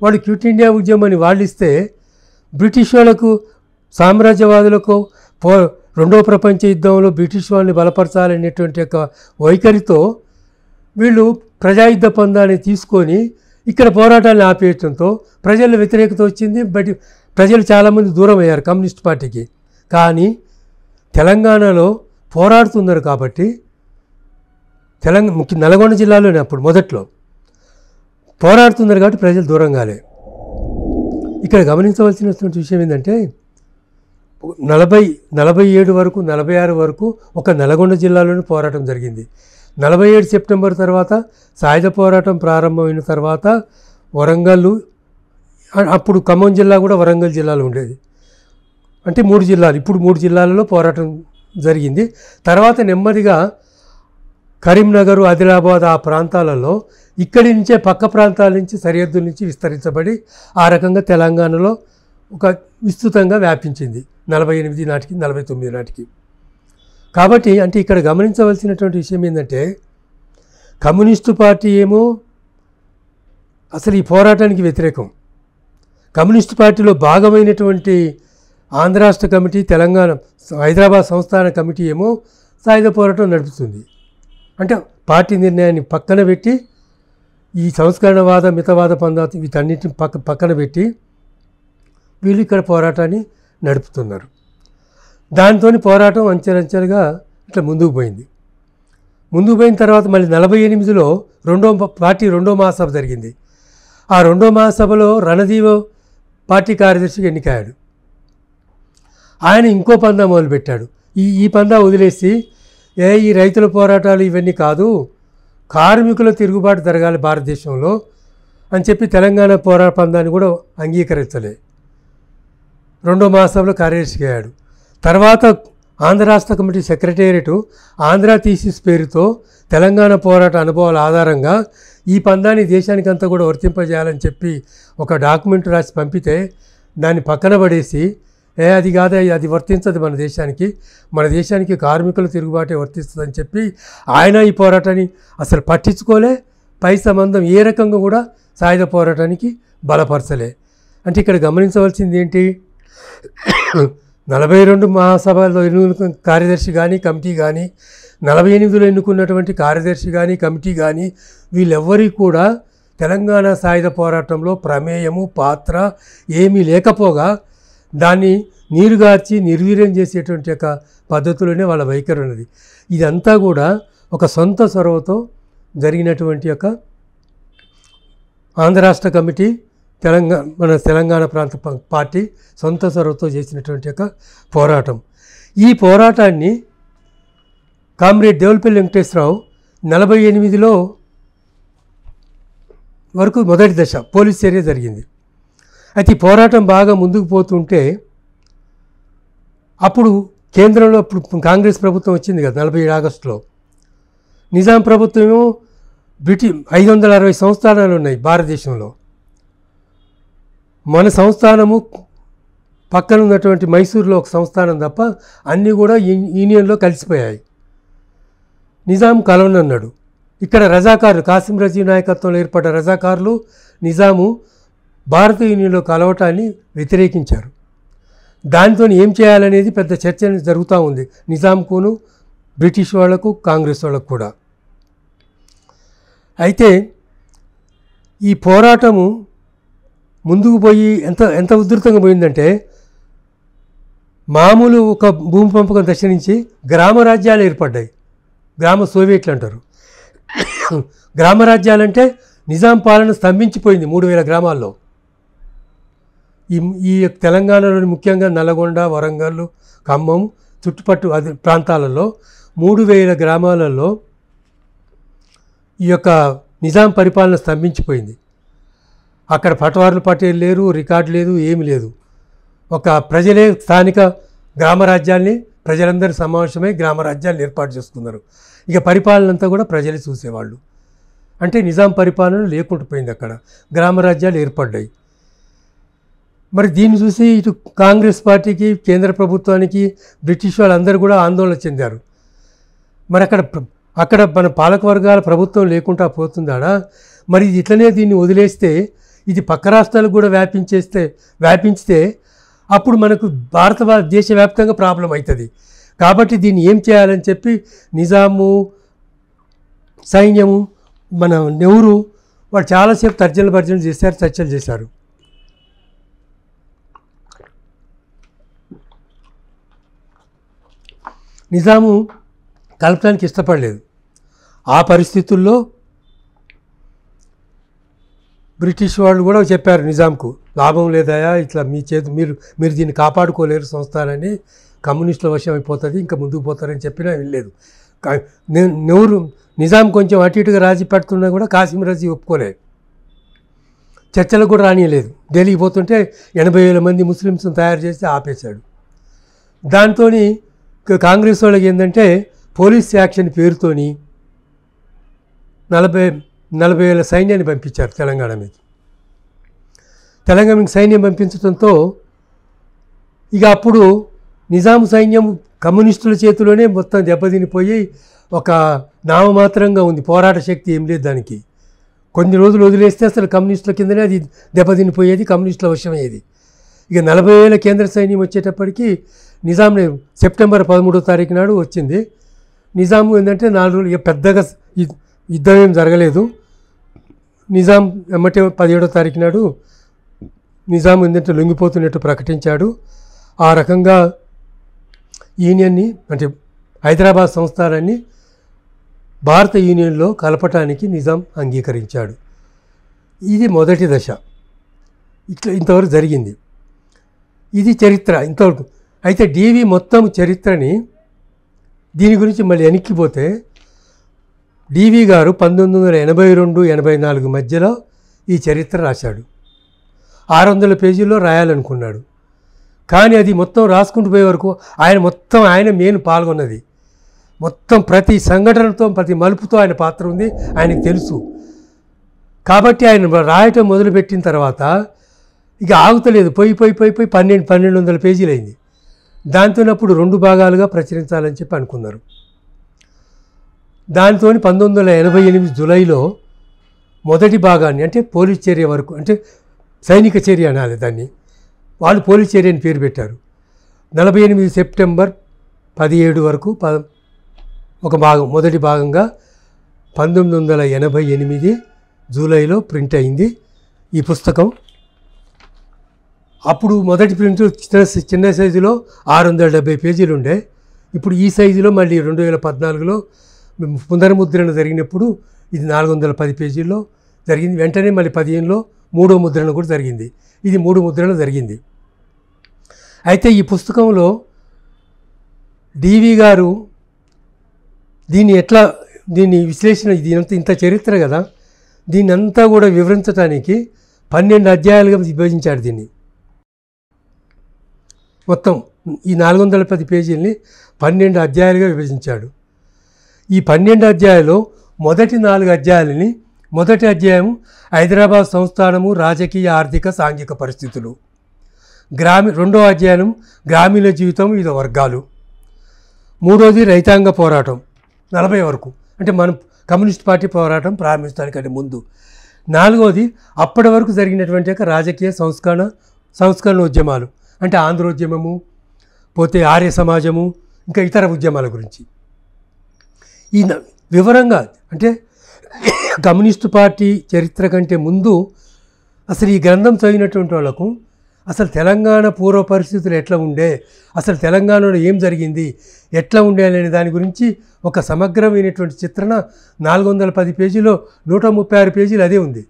S1: వాళ్ళు క్విట్ ఇండియా ఉద్యమం అని వాళ్ళు ఇస్తే, బ్రిటిష్ వాళ్ళకు సామ్రాజ్యవాదులకు రెండో ప్రపంచ యుద్ధంలో బ్రిటిష్ వాళ్ళని బలపరచాలనేటువంటి ఒక వైఖరితో వీళ్ళు ప్రజాయుద్ధ పందాన్ని తీసుకొని ఇక్కడ పోరాటాలను ఆపేయడంతో ప్రజల వ్యతిరేకత వచ్చింది. బట్ ప్రజలు చాలామంది దూరం అయ్యారు కమ్యూనిస్ట్ పార్టీకి. కానీ తెలంగాణలో పోరాడుతున్నారు కాబట్టి, ముఖ్య నల్గొండ జిల్లాలోనే అప్పుడు మొదట్లో పోరాడుతున్నారు కాబట్టి ప్రజలు దూరం కాలే. ఇక్కడ గమనించవలసినటువంటి విషయం ఏంటంటే, 47 వరకు 46 వరకు ఒక నల్గొండ జిల్లాలోనే పోరాటం జరిగింది. 47 సెప్టెంబర్ తర్వాత సాయుధ పోరాటం ప్రారంభమైన తర్వాత వరంగల్, అప్పుడు ఖమ్మం జిల్లా కూడా వరంగల్ జిల్లాలో ఉండేది. అంటే 3 జిల్లాలు, ఇప్పుడు 3 జిల్లాలలో పోరాటం జరిగింది. తర్వాత నెమ్మదిగా కరీంనగర్, ఆదిలాబాద్ ఆ ప్రాంతాలలో ఇక్కడి నుంచే పక్క ప్రాంతాల నుంచి సరిహద్దుల నుంచి విస్తరించబడి ఆ రకంగా తెలంగాణలో ఒక విస్తృతంగా వ్యాపించింది 48 నాటికి 49 నాటికి. కాబట్టి అంటే ఇక్కడ గమనించవలసినటువంటి విషయం ఏంటంటే, కమ్యూనిస్టు పార్టీ ఏమో అసలు ఈ పోరాటానికి వ్యతిరేకం. కమ్యూనిస్టు పార్టీలో భాగమైనటువంటి ఆంధ్ర రాష్ట్ర కమిటీ, తెలంగాణ హైదరాబాద్ సంస్థాన కమిటీ ఏమో సాయుధ పోరాటం నడుపుతుంది. అంటే పార్టీ నిర్ణయాన్ని పక్కన పెట్టి ఈ సంస్కరణవాద మితవాద పందాలు వీటన్నిటిని పక్కన పెట్టి వీళ్ళు ఇక్కడ పోరాటాన్ని నడుపుతున్నారు. దాంతో పోరాటం అంచెలంచెలుగా ఇట్లా ముందుకు పోయింది. ముందుకు పోయిన తర్వాత మళ్ళీ 48లో పార్టీ రెండో మహాసభ జరిగింది. ఆ రెండో మహాసభలో రణదీవ్ పార్టీ కార్యదర్శిగా ఎన్నికయ్యాడు. ఆయన ఇంకో పందా మొదలుపెట్టాడు. ఈ పందా వదిలేసి ఈ రైతుల పోరాటాలు ఇవన్నీ కాదు, కార్మికుల తిరుగుబాటు జరగాలి భారతదేశంలో అని చెప్పి తెలంగాణ పోరాట పందాన్ని కూడా అంగీకరించలే. రెండో మహాసభలో కార్యదర్శిగా అయ్యాడు. తర్వాత ఆంధ్ర రాష్ట్ర కమిటీ సెక్రటేరియట్ ఆంధ్ర థీసిస్ పేరుతో తెలంగాణ పోరాట అనుభవాల ఆధారంగా ఈ పందాన్ని దేశానికంతా కూడా వర్తింపజేయాలని చెప్పి ఒక డాక్యుమెంట్ రాసి పంపితే దాన్ని పక్కన పడేసి అది కాదు, అది వర్తించదు మన దేశానికి కార్మికుల తిరుగుబాటే వర్తిస్తుందని చెప్పి ఆయన ఈ పోరాటాన్ని అసలు పట్టించుకోలే. పై సంబంధం ఏ రకంగా కూడా సాయుధ పోరాటానికి బలపరచలే. అంటే ఇక్కడ గమనించవలసింది ఏంటి, 42 మహాసభలో ఎన్నుకున్న కార్యదర్శి కానీ కమిటీ కానీ, 48లో ఎన్నుకున్నటువంటి కార్యదర్శి కానీ కమిటీ కానీ వీళ్ళెవ్వరీ కూడా తెలంగాణ సాయుధ పోరాటంలో ప్రమేయము పాత్ర ఏమీ లేకపోగా దాన్ని నీరుగార్చి నిర్వీర్యం చేసేటువంటి యొక్క పద్ధతిలోనే వాళ్ళ వైఖరి ఉన్నది. ఇదంతా కూడా ఒక సొంత చొరవతో జరిగినటువంటి యొక్క ఆంధ్ర రాష్ట్ర కమిటీ మన తెలంగాణ ప్రాంత పార్టీ సొంత చొరవతో చేసినటువంటి యొక్క పోరాటం. ఈ పోరాటాన్ని కామ్రేడ్ దేవులపల్లి వెంకటేశ్వరరావు 48లో వరకు మొదటి దశ పోలీస్ చర్య జరిగింది. అయితే ఈ పోరాటం బాగా ముందుకు పోతుంటే అప్పుడు కేంద్రంలో అప్పుడు కాంగ్రెస్ ప్రభుత్వం వచ్చింది కదా 47 ఆగస్టులో. నిజాం ప్రభుత్వమేమో 560 సంస్థానాలు ఉన్నాయి భారతదేశంలో. మన సంస్థానము పక్కన ఉన్నటువంటి మైసూరులో ఒక సంస్థానం తప్ప అన్నీ కూడా యూనియన్లో కలిసిపోయాయి. నిజాం కలవనన్నాడు. ఇక్కడ రజాకారులు కాసిం రజీ నాయకత్వంలో ఏర్పడ్డ రజాకారులు నిజాము భారత యూనియన్లో కలవటాన్ని వ్యతిరేకించారు. దాంతో ఏం చేయాలనేది పెద్ద చర్చ జరుగుతూ ఉంది నిజాంకును బ్రిటిష్ వాళ్లకు కాంగ్రెస్ వాళ్ళకు కూడా. అయితే ఈ పోరాటము ముందుకు పోయి ఎంత ఉధృతంగా పోయిందంటే మామూలు ఒక భూమి పంపకం దశ నుంచి గ్రామ రాజ్యాలు ఏర్పడ్డాయి. గ్రామ సోవియట్లు అంటారు. గ్రామ రాజ్యాలంటే నిజాం పాలన స్తంభించిపోయింది 3000 గ్రామాల్లో. ఈ తెలంగాణలోని ముఖ్యంగా నల్గొండ వరంగల్ ఖమ్మం చుట్టుపట్టు ప్రాంతాలలో 3000 గ్రామాలలో ఈ యొక్క నిజాం పరిపాలన స్తంభించిపోయింది. అక్కడ పటవార్లు పటేలు లేరు, రికార్డు లేదు, ఏమి లేదు. ఒక ప్రజలే స్థానిక గ్రామరాజ్యాల్ని ప్రజలందరూ సమావేశమై గ్రామరాజ్యాలను ఏర్పాటు చేసుకున్నారు. ఇక పరిపాలన అంతా కూడా ప్రజలే చూసేవాళ్ళు. అంటే నిజాం పరిపాలన లేకుండా పోయింది. అక్కడ గ్రామరాజ్యాలు ఏర్పడ్డాయి. మరి దీన్ని చూసి ఇటు కాంగ్రెస్ పార్టీకి కేంద్ర ప్రభుత్వానికి బ్రిటిష్ వాళ్ళందరూ కూడా ఆందోళన చెందారు. మరి అక్కడ మన పాలకవర్గాల ప్రభుత్వం లేకుండా పోతుందాడా? మరి ఇట్లనే దీన్ని వదిలేస్తే ఇది పక్క రాష్ట్రాలకు కూడా వ్యాపించితే అప్పుడు మనకు దేశవ్యాప్తంగా ప్రాబ్లం అవుతుంది. కాబట్టి దీన్ని ఏం చేయాలని చెప్పి నిజాము సైన్యము మన నెహ్రూ వాళ్ళు చాలాసేపు తర్జనలు చేశారు, చర్చలు చేశారు. నిజాము కలపడానికి ఇష్టపడలేదు. ఆ పరిస్థితుల్లో బ్రిటిష్ వాళ్ళు కూడా చెప్పారు నిజాంకు, లాభం లేదయా, ఇట్లా మీరు దీన్ని కాపాడుకోలేరు సంస్థానాన్ని, కమ్యూనిస్టుల వశం అయిపోతుంది, ఇంకా ముందుకు పోతారని చెప్పినా వినలేదు. నిజాం కొంచెం అటు ఇటుగా రాజీ పెడుతున్నా కూడా కాసిం రజీ ఒప్పుకోలేదు. చర్చలకు కూడా రానియలేదు. ఢిల్లీకి పోతుంటే 80,000 మంది ముస్లిమ్స్ని తయారు చేసి ఆపేశాడు. దాంతో కాంగ్రెస్ వాళ్ళకి ఏంటంటే పోలీస్ యాక్షన్ పేరుతోని 40,000 సైన్యాన్ని పంపించారు తెలంగాణ మీద. తెలంగాణకి సైన్యం పంపించడంతో ఇక అప్పుడు నిజాం సైన్యం కమ్యూనిస్టుల చేతిలోనే మొత్తం దెబ్బతినిపోయి ఒక నామమాత్రంగా ఉంది. పోరాట శక్తి ఏం లేదు దానికి. కొన్ని రోజులు వదిలేస్తే అసలు కమ్యూనిస్టుల కిందనే అది దెబ్బతినిపోయేది, కమ్యూనిస్టుల వశమయ్యేది. ఇక 40,000 కేంద్ర సైన్యం వచ్చేటప్పటికి నిజాం సెప్టెంబర్ 13వ తారీఖు నాడు వచ్చింది. నిజాం ఏంటంటే 4 రోజులు ఇక పెద్దగా యుద్ధం ఏం జరగలేదు. నిజాం ఎమ్మటే 17వ తారీఖు నాడు నిజాం ఏంటంటే లొంగిపోతున్నట్టు ప్రకటించాడు. ఆ రకంగా యూనియన్ని అంటే హైదరాబాద్ సంస్థానాన్ని భారత యూనియన్లో కలపటానికి నిజాం అంగీకరించాడు. ఇది మొదటి దశ. ఇంతవరకు జరిగింది. ఇది చరిత్ర ఇంతవరకు. అయితే డివి మొత్తం చరిత్రని దీని గురించి మళ్ళీ వెనక్కిపోతే డివి గారు 1982-84 మధ్యలో ఈ చరిత్ర రాశాడు. 600 పేజీల్లో రాయాలనుకున్నాడు. కానీ అది మొత్తం రాసుకుంటూ పోయే వరకు ఆయన మెయిన్ పాల్గొన్నది. మొత్తం ప్రతి సంఘటనతో ప్రతి మలుపుతో ఆయన పాత్ర ఉంది, ఆయనకు తెలుసు. కాబట్టి ఆయన రాయటం మొదలుపెట్టిన తర్వాత ఇక ఆగుతలేదు, పోయి 1200 పేజీలు అయింది. దాంతోనప్పుడు 2 భాగాలుగా ప్రచురించాలని చెప్పి అనుకున్నారు. దాంతో 1988 జూలైలో మొదటి భాగాన్ని, అంటే పోలీస్ చర్య వరకు, అంటే సైనిక చర్య అనాలి దాన్ని, వాళ్ళు పోలీస్ చర్య అని పేరు పెట్టారు. 48 సెప్టెంబర్ 17 వరకు ఒక భాగం, మొదటి భాగంగా 1988 జూలైలో ప్రింట్ అయింది ఈ పుస్తకం. అప్పుడు మొదటి ప్రింట్ చిన్న సైజులో 670 పేజీలు ఉండే. ఇప్పుడు ఈ సైజులో మళ్ళీ 2014లో పునర్ముద్రణ జరిగినప్పుడు ఇది 410 పేజీల్లో జరిగింది. వెంటనే మళ్ళీ 15లో 3వ ముద్రణ కూడా జరిగింది. ఇది 3 ముద్రణ జరిగింది. అయితే ఈ పుస్తకంలో డివి గారు దీన్ని విశ్లేషణ, ఇంత చరిత్ర కదా, దీన్ని అంతా కూడా వివరించడానికి 12 అధ్యాయాలుగా విభజించాడు. దీన్ని మొత్తం ఈ 410 పేజీలని 12 అధ్యాయాలుగా విభజించాడు. ఈ 12 అధ్యాయాల్లో మొదటి 4 అధ్యాయాలని, మొదటి అధ్యాయం హైదరాబాద్ సంస్థానము, రాజకీయ, ఆర్థిక, సాంఘిక పరిస్థితులు. రెండవ అధ్యాయం గ్రామీణ జీవితం, వివిధ వర్గాలు. మూడోది రైతాంగ పోరాటం 40 వరకు, అంటే మనం కమ్యూనిస్ట్ పార్టీ పోరాటం ప్రారంభించడానికంటే ముందు. నాలుగోది అప్పటి వరకు జరిగినటువంటి రాజకీయ సంస్కరణ ఉద్యమాలు, అంటే ఆంధ్రోద్యమము, పోతే ఆర్య సమాజము, ఇంకా ఇతర ఉద్యమాల గురించి ఈ వివరంగా, అంటే కమ్యూనిస్టు పార్టీ చరిత్ర కంటే ముందు అసలు ఈ గ్రంథం చదివినటువంటి వాళ్ళకు అసలు తెలంగాణ పూర్వ పరిస్థితులు ఎట్లా ఉండే, అసలు తెలంగాణలో ఏం జరిగింది, ఎట్లా ఉండే అనే దాని గురించి ఒక సమగ్రమైనటువంటి చిత్రణ 410 పేజీలో 136 పేజీలు అదే ఉంది.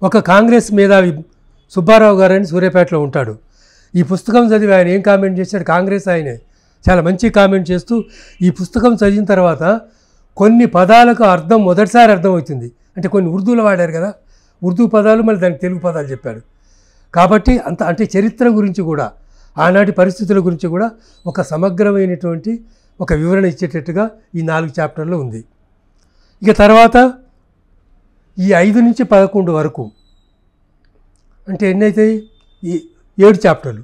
S1: ఒక కాంగ్రెస్ మేధావి సుబ్బారావు గారని సూర్యాపేటలో ఉంటాడు. ఈ పుస్తకం చదివి ఆయన ఏం కామెంట్ చేశాడు, కాంగ్రెస్ ఆయనే చాలా మంచి కామెంట్ చేస్తూ, ఈ పుస్తకం చదివిన తర్వాత కొన్ని పదాలకు అర్థం మొదటిసారి అర్థమవుతుంది. అంటే కొన్ని ఉర్దూలో వాడారు కదా, ఉర్దూ పదాలు మళ్ళీ దానికి తెలుగు పదాలు చెప్పాడు. కాబట్టి అంటే చరిత్ర గురించి కూడా, ఆనాటి పరిస్థితుల గురించి కూడా ఒక సమగ్రమైనటువంటి ఒక వివరణ ఇచ్చేటట్టుగా ఈ 4 చాప్టర్లో ఉంది. ఇక తర్వాత ఈ 5 నుంచి 11 వరకు, అంటే ఎన్నైతాయి, ఈ 7 చాప్టర్లు.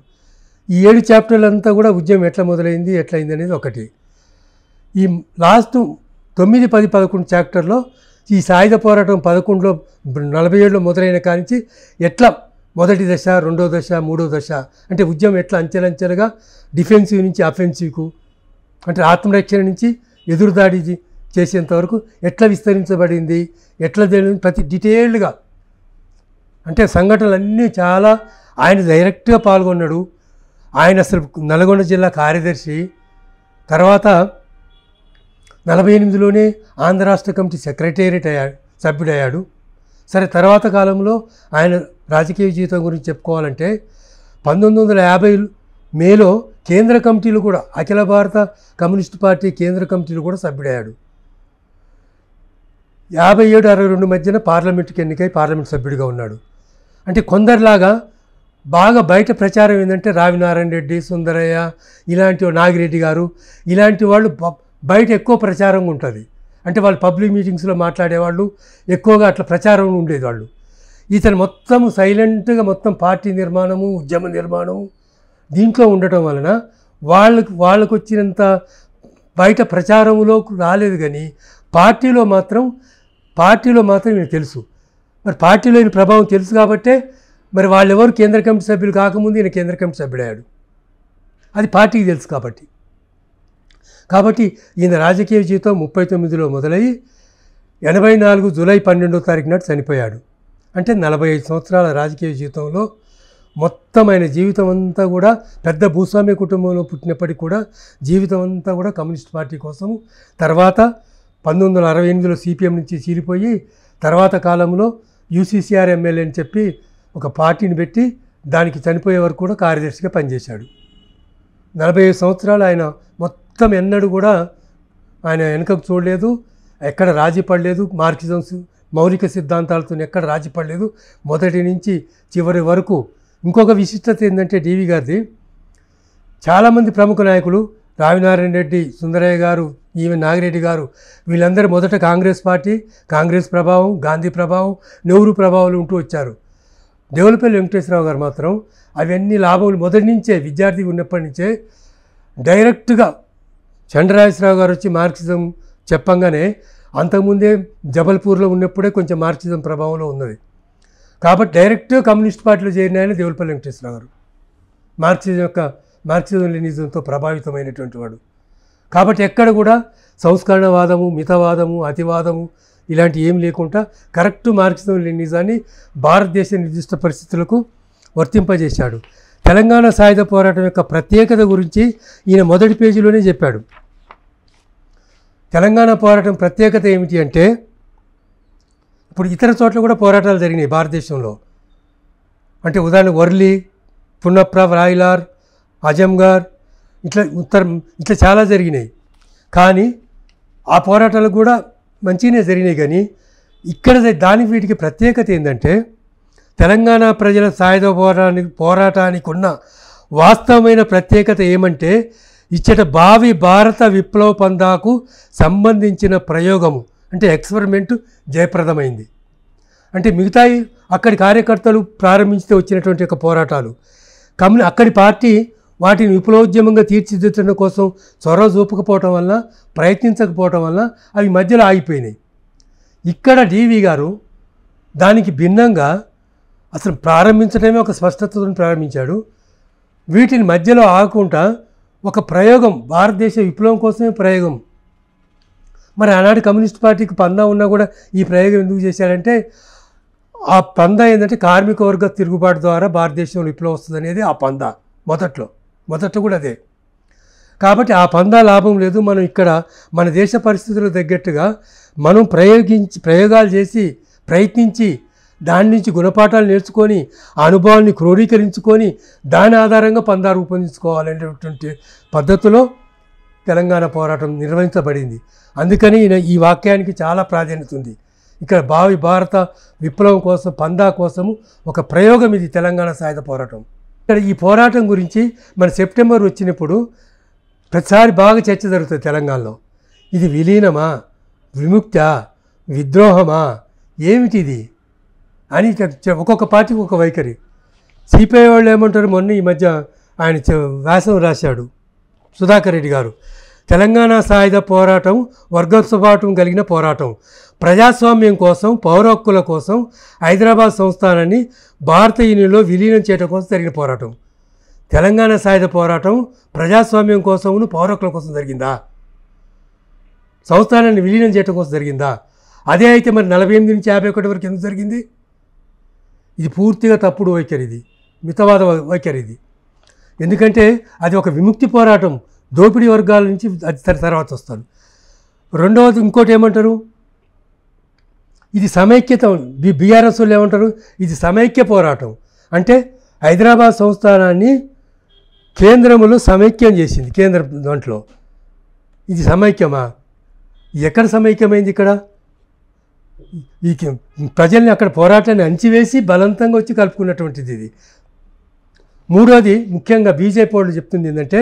S1: ఈ 7 చాప్టర్లు అంతా కూడా ఉద్యమం ఎట్లా మొదలైంది, ఎట్లయింది అనేది ఒకటి. ఈ లాస్ట్ 9, 10, 11 చాప్టర్లో ఈ సాయుధ పోరాటం 11లో 47లో మొదలైన కానించి ఎట్లా మొదటి దశ, రెండో దశ, మూడో దశ, అంటే ఉద్యమం ఎట్లా అంచెలంచెలుగా డిఫెన్సివ్ నుంచి అఫెన్సివ్కు, అంటే ఆత్మరక్షణ నుంచి ఎదురుదాడి చేసేంత వరకు ఎట్లా విస్తరించబడింది, ఎట్లా జరిగింది ప్రతి డీటెయిల్డ్గా, అంటే సంఘటనలన్నీ చాలా ఆయన డైరెక్ట్గా పాల్గొన్నాడు. ఆయన అసలు నల్గొండ జిల్లా కార్యదర్శి, తర్వాత 48లోనే ఆంధ్ర రాష్ట్ర కమిటీ సెక్రటేరియట్ సభ్యుడయ్యాడు. సరే, తర్వాత కాలంలో ఆయన రాజకీయ జీవితం గురించి చెప్పుకోవాలంటే 1950 మేలో కేంద్ర కమిటీలు కూడా, అఖిల భారత కమ్యూనిస్టు పార్టీ కేంద్ర కమిటీలు కూడా సభ్యుడయ్యాడు. 57-62 మధ్యన పార్లమెంటుకి ఎన్నికై పార్లమెంట్ సభ్యుడిగా ఉన్నాడు. అంటే కొందరిలాగా బాగా బయట ప్రచారం ఏంటంటే రావినారాయణ రెడ్డి, సుందరయ్య, ఇలాంటి నాగిరెడ్డి గారు, ఇలాంటి వాళ్ళు బయట ఎక్కువ ప్రచారంగా ఉంటుంది. అంటే వాళ్ళు పబ్లిక్ మీటింగ్స్లో మాట్లాడేవాళ్ళు, ఎక్కువగా అట్లా ప్రచారం ఉండేది వాళ్ళు. ఇతను మొత్తం సైలెంట్గా మొత్తం పార్టీ నిర్మాణము, ఉద్యమ నిర్మాణము దీంట్లో ఉండటం వలన వాళ్ళకు వచ్చినంత బయట ప్రచారంలో రాలేదు. కానీ పార్టీలో మాత్రం ఈయన తెలుసు. మరి పార్టీలో ఈయన ప్రభావం తెలుసు కాబట్టే మరి వాళ్ళెవరు కేంద్ర కమిటీ సభ్యులు కాకముందు ఈయన కేంద్ర కమిటీ సభ్యుడయ్యాడు. అది పార్టీకి తెలుసు కాబట్టి ఈయన రాజకీయ జీవితం 39లో మొదలయ్యి 84 జూలై 12వ తారీఖు నాడు చనిపోయాడు. అంటే 45 సంవత్సరాల రాజకీయ జీవితంలో మొత్తం ఆయన జీవితం అంతా కూడా పెద్ద భూస్వామ్య కుటుంబంలో పుట్టినప్పటికీ కూడా జీవితం అంతా కూడా కమ్యూనిస్ట్ పార్టీ కోసము, తర్వాత 1968లో సిపిఎం నుంచి చీలిపోయి తర్వాత కాలంలో యూసీసీఆర్ ఎమ్మెల్యే అని చెప్పి ఒక పార్టీని పెట్టి దానికి చనిపోయే వరకు కూడా కార్యదర్శిగా పనిచేశాడు. 45 సంవత్సరాలు ఆయన మొత్తం ఎన్నడూ కూడా ఆయన వెనుకకు చూడలేదు, ఎక్కడ రాజీ పడలేదు, మార్క్సిజం మౌలిక సిద్ధాంతాలతో ఎక్కడ రాజీ పడలేదు మొదటి నుంచి చివరి వరకు. ఇంకొక విశిష్టత ఏంటంటే డివి గారిది, చాలామంది ప్రముఖ నాయకులు రావినారాయణ రెడ్డి, సుందరయ్య గారు, ఈవెన్ నాగిరెడ్డి గారు, వీళ్ళందరూ మొదట కాంగ్రెస్ పార్టీ, కాంగ్రెస్ ప్రభావం, గాంధీ ప్రభావం, నెహ్రూ ప్రభావాలు ఉంటూ వచ్చారు. దేవులపల్లి వెంకటేశ్వరరావు గారు మాత్రం అవన్నీ లాభములు మొదటి నుంచే విద్యార్థి ఉన్నప్పటి నుంచే డైరెక్ట్గా చంద్రరాజేశ్వరరావు గారు వచ్చి మార్క్సిజం చెప్పంగానే అంతకుముందే జబల్పూర్లో ఉన్నప్పుడే కొంచెం మార్క్సిజం ప్రభావంలో ఉన్నది కాబట్టి డైరెక్ట్గా కమ్యూనిస్ట్ పార్టీలో చేరిన ఆయన దేవులపల్లి వెంకటేశ్వరరావు గారు. మార్క్సిజం లెనినిజంతో ప్రభావితమైనటువంటి వాడు. కాబట్టి ఎక్కడ కూడా సంస్కరణవాదము, మితవాదము, అతివాదము ఇలాంటి ఏం లేకుండా కరెక్ట్ మార్క్సిజం లెనినిజాన్ని భారతదేశ నిర్దిష్ట పరిస్థితులకు వర్తింపజేశాడు. తెలంగాణ సాయుధ పోరాటం యొక్క ప్రత్యేకత గురించి ఈయన మొదటి పేజీలోనే చెప్పాడు. తెలంగాణ పోరాటం ప్రత్యేకత ఏమిటి అంటే, ఇప్పుడు ఇతర చోట్ల కూడా పోరాటాలు జరిగినాయి భారతదేశంలో. అంటే ఉదాహరణ వర్లీ, పున్నప్ర, రాయిలార్, అజంగార్, ఇట్లా చాలా జరిగినాయి. కానీ ఆ పోరాటాలు కూడా మంచిగానే జరిగినాయి. కానీ ఇక్కడ దానికి వీటికి ప్రత్యేకత ఏంటంటే, తెలంగాణ ప్రజల సాయుధ పోరాటానికి ఉన్న వాస్తవమైన ప్రత్యేకత ఏమంటే, ఇచ్చట భావి భారత విప్లవ పందాకు సంబంధించిన ప్రయోగము అంటే ఎక్స్పెరిమెంటు జయప్రదమైంది. అంటే మిగతాయి అక్కడి కార్యకర్తలు ప్రారంభించితే వచ్చినటువంటి ఒక పోరాటాలు, అక్కడి పార్టీ వాటిని విప్లవోద్యమంగా తీర్చిదిద్దడం కోసం చొరవ చూపకపోవటం వల్ల, ప్రయత్నించకపోవటం వల్ల అవి మధ్యలో ఆగిపోయినాయి. ఇక్కడ డివి గారు దానికి భిన్నంగా అసలు ప్రారంభించడమే ఒక స్పష్టతను ప్రారంభించాడు. వీటిని మధ్యలో ఆగకుండా ఒక ప్రయోగం, భారతదేశ విప్లవం కోసమే ప్రయోగం. మరి ఆనాడు కమ్యూనిస్ట్ పార్టీకి పందా ఉన్నా కూడా ఈ ప్రయోగం ఎందుకు చేశాడంటే, ఆ పందా ఏంటంటే కార్మిక వర్గ తిరుగుబాటు ద్వారా భారతదేశంలో విప్లవం వస్తుంది అనేది ఆ పందా. మొదట్లో కూడా అదే. కాబట్టి ఆ పందా లాభం లేదు. మనం ఇక్కడ మన దేశ పరిస్థితులకు తగ్గట్టుగా మనం ప్రయోగాలు చేసి ప్రయత్నించి దాని నుంచి గుణపాఠాలు నేర్చుకొని అనుభవాన్ని క్రోడీకరించుకొని దాని ఆధారంగా పందా రూపొందించుకోవాలనేటువంటి పద్ధతిలో తెలంగాణ పోరాటం నిర్వహించబడింది. అందుకని ఈ వాక్యానికి చాలా ప్రాధాన్యత ఉంది. ఇక్కడ భావి భారత విప్లవం కోసం, పందా కోసము ఒక ప్రయోగం ఇది తెలంగాణ సాయుధ పోరాటం. ఇక్కడ ఈ పోరాటం గురించి మన సెప్టెంబర్ వచ్చినప్పుడు ప్రతిసారి బాగా చర్చ జరుగుతుంది తెలంగాణలో. ఇది విలీనమా, విముక్తా, విద్రోహమా, ఏమిటి ఇది అని ఒక్కొక్క పార్టీకి ఒక వైఖరి. సిపిఐ వాళ్ళు ఏమంటారు, మొన్న ఈ మధ్య ఆయన వ్యాసం రాశాడు సుధాకర్ రెడ్డి గారు, తెలంగాణ సాయుధ పోరాటం వర్గస్వభావం కలిగిన పోరాటం, ప్రజాస్వామ్యం కోసం, పౌర హక్కుల కోసం హైదరాబాద్ సంస్థానాన్ని భారత యూనియన్లో విలీనం చేయడం కోసం జరిగిన పోరాటం. తెలంగాణ సాయుధ పోరాటం ప్రజాస్వామ్యం కోసమును పౌర హక్కుల కోసం జరిగిందా? సంస్థానాన్ని విలీనం చేయడం కోసం జరిగిందా? అదే అయితే మరి 48 నుంచి 51 వరకు ఎందుకు జరిగింది? ఇది పూర్తిగా తప్పుడు వైఖరి, ఇది మితవాద వైఖరి ఇది. ఎందుకంటే అది ఒక విముక్తి పోరాటం, దోపిడీ వర్గాల నుంచి అది తర్వాత వస్తారు. రెండవది ఇంకోటి ఏమంటారు, ఇది సమైక్యత. బీఆర్ఎస్ వాళ్ళు ఏమంటారు, ఇది సమైక్య పోరాటం. అంటే హైదరాబాద్ సంస్థానాన్ని కేంద్రములో సమైక్యం చేసింది, కేంద్ర దాంట్లో. ఇది సమైక్యమా? ఎక్కడ సమైక్యమైంది? ఇక్కడ ఈ ప్రజల్ని అక్కడ పోరాటాన్ని అంచివేసి బలవంతంగా వచ్చి కలుపుకున్నటువంటిది ఇది. మూడోది ముఖ్యంగా బీజేపీ వాళ్ళు చెప్తుంది ఏంటంటే,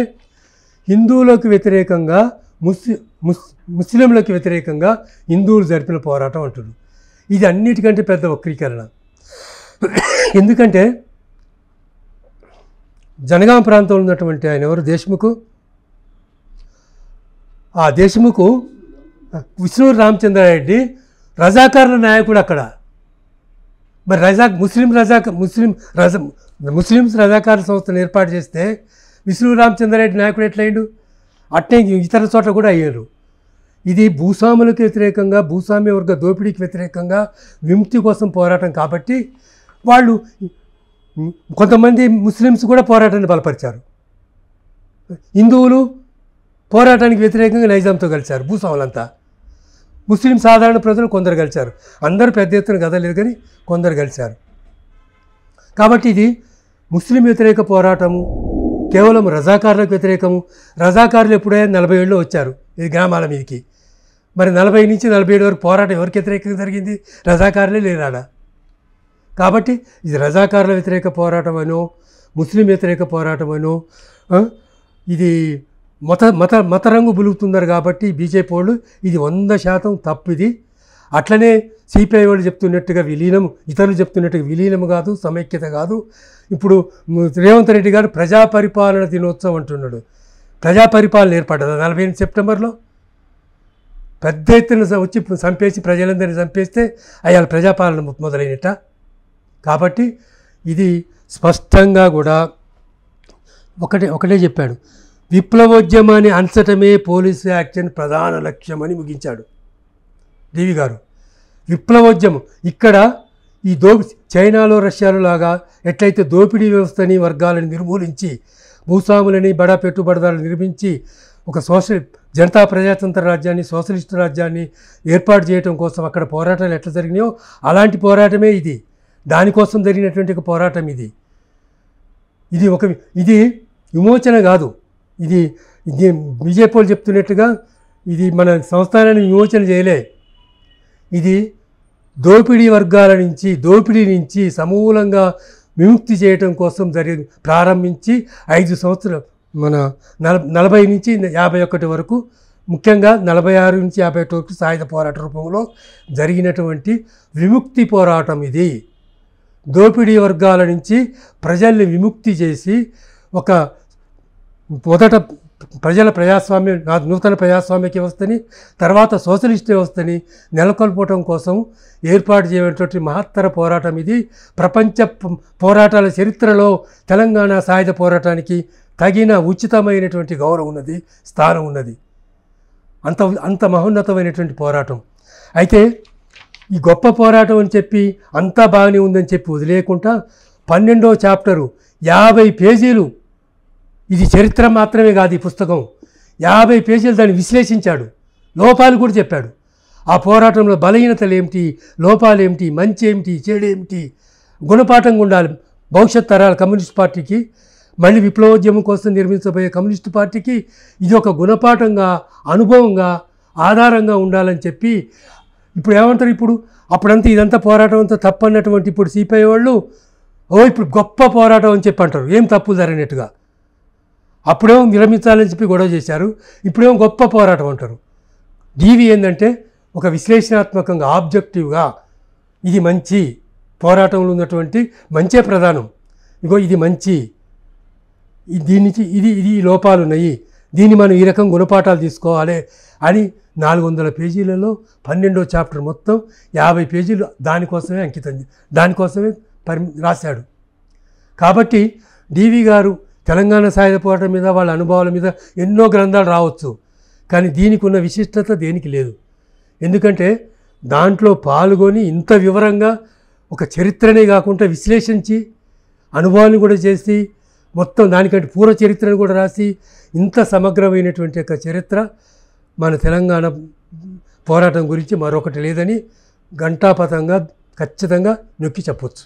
S1: హిందువులకు వ్యతిరేకంగా ముస్లింలకు వ్యతిరేకంగా హిందువులు జరిపిన పోరాటం అంటున్నారు. ఇది అన్నిటికంటే పెద్ద వక్రీకరణ. ఎందుకంటే జనగామ ప్రాంతంలో ఉన్నటువంటి ఆయన ఎవరు, దేశ్ముఖ్. ఆ దేశ్ముఖ్ విష్ణూరు రామచంద్రారెడ్డి రజాకారుల నాయకుడు అక్కడ. మరి ముస్లిమ్స్ రజాకార సంస్థను ఏర్పాటు చేస్తే విష్ణూరు రామచంద్రారెడ్డి నాయకుడు ఎట్లయిండు? అట్నే ఇతర చోట్ల కూడా అయ్యారు. ఇది భూస్వాములకు వ్యతిరేకంగా, భూస్వామ్య వర్గ దోపిడీకి వ్యతిరేకంగా విముక్తి కోసం పోరాటం కాబట్టి వాళ్ళు కొంతమంది ముస్లిమ్స్ కూడా పోరాటాన్ని బలపరిచారు. హిందువులు పోరాటానికి వ్యతిరేకంగా నైజాంతో కలిశారు, భూస్వాములంతా. ముస్లిం సాధారణ ప్రజలు కొందరు కలిశారు. అందరూ పెద్ద ఎత్తున కదలేదు, కానీ కొందరు కలిశారు. కాబట్టి ఇది ముస్లిం వ్యతిరేక పోరాటము కేవలం రజాకారులకు వ్యతిరేకము. రజాకారులు ఎప్పుడైనా 40 ఏళ్ళు వచ్చారు ఈ గ్రామాల మీదకి. మరి 40 నుంచి 47 వరకు పోరాటం ఎవరికి వ్యతిరేకంగా జరిగింది? రజాకారులే లేరాడా. కాబట్టి ఇది రజాకారుల వ్యతిరేక పోరాటం అనో, ముస్లిం వ్యతిరేక పోరాటం అనో, ఇది మత రంగు బులుగుతున్నారు. కాబట్టి బీజేపీ వాళ్ళు ఇది 100% తప్పు. ఇది అట్లనే సిపిఐ వాళ్ళు చెప్తున్నట్టుగా విలీనం, ఇతరులు చెప్తున్నట్టుగా విలీనం కాదు, సమైక్యత కాదు. ఇప్పుడు రేవంత్ రెడ్డి గారు ప్రజా పరిపాలన దినోత్సవం అంటున్నాడు. ప్రజా పరిపాలన ఏర్పడ్డదా 48 సెప్టెంబర్లో? పెద్ద ఎత్తున వచ్చి చంపేసి ప్రజలందరినీ చంపేస్తే అయ్యాల ప్రజాపాలన మొదలైనట. కాబట్టి ఇది స్పష్టంగా కూడా ఒకటే చెప్పాడు, విప్లవోద్యమాన్ని అంచటమే పోలీసు యాక్షన్ ప్రధాన లక్ష్యమని ముగించాడు డివి గారు. విప్లవోద్యమం ఇక్కడ ఈ చైనాలో రష్యాలో లాగా ఎట్లయితే దోపిడీ వ్యవస్థని వర్గాలను నిర్మూలించి భూస్వాములని బడా పెట్టుబడిదారులు నిర్మించి ఒక జనతా ప్రజాతంత్ర రాజ్యాన్ని, సోషలిస్టు రాజ్యాన్ని ఏర్పాటు చేయడం కోసం అక్కడ పోరాటాలు ఎట్లా జరిగినాయో అలాంటి పోరాటమే ఇది. దానికోసం జరిగినటువంటి ఒక పోరాటం ఇది. ఇది విమోచన కాదు. ఇది బీజేపీ వాళ్ళు చెప్తున్నట్టుగా ఇది మన సంస్థానాన్ని విమోచన చేయలే. ఇది దోపిడీ వర్గాల నుంచి, దోపిడీ నుంచి సమూలంగా విముక్తి చేయటం కోసం ప్రారంభించి 5 సంవత్సరాలు మన 40 నుంచి 51 వరకు, ముఖ్యంగా 46 నుంచి 51 వరకు సాయుధ పోరాట రూపంలో జరిగినటువంటి విముక్తి పోరాటం ఇది. దోపిడీ వర్గాల నుంచి ప్రజల్ని విముక్తి చేసి ఒక మొదట ప్రజల ప్రజాస్వామ్యం, నూతన ప్రజాస్వామ్య వ్యవస్థని, తర్వాత సోషలిస్ట్ వ్యవస్థని నెలకొల్పడం కోసం ఏర్పాటు చేయటువంటి మహత్తర పోరాటం ఇది. ప్రపంచ పోరాటాల చరిత్రలో తెలంగాణ సాయుధ పోరాటానికి తగిన ఉచితమైనటువంటి గౌరవం ఉన్నది, స్థానం ఉన్నది. అంత మహోన్నతమైనటువంటి పోరాటం. అయితే ఈ గొప్ప పోరాటం అని చెప్పి అంతా బాగానే ఉందని చెప్పి వదిలేయకుండా 12వ చాప్టరు 50 పేజీలు, ఇది చరిత్ర మాత్రమే కాదు ఈ పుస్తకం, 50 పేజీలు దాన్ని విశ్లేషించాడు, లోపాలు కూడా చెప్పాడు. ఆ పోరాటంలో బలహీనతలు ఏమిటి, లోపాలు ఏమిటి, మంచి ఏమిటి, చెడు ఏమిటి, గుణపాఠంగా ఉండాలి భవిష్యత్ తరాల కమ్యూనిస్ట్ పార్టీకి, మళ్ళీ విప్లవోద్యమం కోసం నిర్మించబోయే కమ్యూనిస్టు పార్టీకి ఇది ఒక గుణపాఠంగా, అనుభవంగా, ఆధారంగా ఉండాలని చెప్పి ఇప్పుడు ఏమంటారు, అప్పుడంతా ఇదంతా పోరాటం అంతా తప్పన్నటువంటి ఇప్పుడు సిపిఐ వాళ్ళు ఇప్పుడు గొప్ప పోరాటం అని చెప్పి అంటారు, ఏం తప్పులు జరిగినట్టుగా. అప్పుడేమో విరమించాలని చెప్పి గొడవ చేశారు, ఇప్పుడేమో గొప్ప పోరాటం అంటారు. డివి ఏంటంటే ఒక విశ్లేషణాత్మకంగా, ఆబ్జెక్టివ్గా ఇది మంచి పోరాటంలో ఉన్నటువంటి మంచే ప్రధానం, ఇది మంచి, దీని నుంచి ఇది లోపాలు ఉన్నాయి, దీన్ని మనం ఈ రకం గుణపాఠాలు తీసుకోవాలి అని 400 పేజీలలో 12వ చాప్టర్ మొత్తం 50 పేజీలు దానికోసమే అంకితం, దానికోసమే రాశాడు. కాబట్టి డివి గారు తెలంగాణ సాయుధ పోరాటం మీద, వాళ్ళ అనుభవాల మీద ఎన్నో గ్రంథాలు రావచ్చు, కానీ దీనికి ఉన్న విశిష్టత దేనికి లేదు. ఎందుకంటే దాంట్లో పాల్గొని ఇంత వివరంగా ఒక చరిత్రనే కాకుండా విశ్లేషించి అనుభవాన్ని కూడా చేసి మొత్తం దానికంటే పూర్వ చరిత్రను కూడా రాసి ఇంత సమగ్రమైనటువంటి ఒక చరిత్ర మన తెలంగాణ పోరాటం గురించి మరొకటి లేదని ఘంటాపథంగా ఖచ్చితంగా నొక్కి చెప్పవచ్చు.